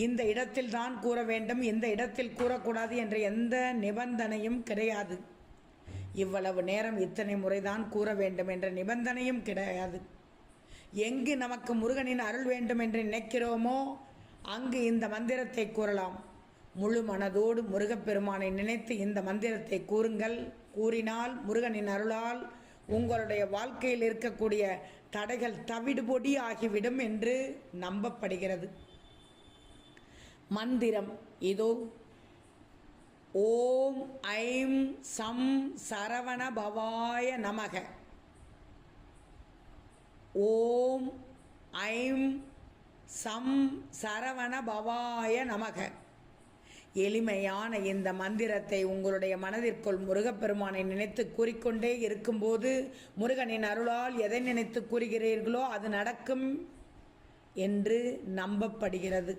இந்த இடத்தில் தான் கூற வேண்டும், இந்த இடத்தில் கூறக்கூடாது என்ற எந்த நிபந்தனையும் கிடையாது. இவ்வளவு நேரம் இத்தனை முறைதான் கூற வேண்டும் என்ற நிபந்தனையும் கிடையாது. எங்கு நமக்கு முருகனின் அருள் வேண்டும் என்று நினைக்கிறோமோ அங்கு இந்த மந்திரத்தை கூறலாம். முழு மனதோடு முருகப்பெருமானை நினைத்து இந்த மந்திரத்தை கூறுங்கள். கூறினால் முருகனின் அருளால் உங்களுடைய வாழ்க்கையில் இருக்கக்கூடிய தடைகள் தவிடுபொடி ஆகிவிடும் என்று நம்பப்படுகிறது. மந்திரம் இதோ. ஓம் ஐம் சம் சரவண பவாய நமக. ஓம் ஐம் சம் சரவண பவாய நமக. எளிமையான இந்த மந்திரத்தை உங்களுடைய மனதிற்குள் முருகப்பெருமானை நினைத்து கூறிக்கொண்டே இருக்கும்போது முருகனின் அருளால் எதை நினைத்து கூறுகிறீர்களோ அது நடக்கும் என்று நம்பப்படுகிறது.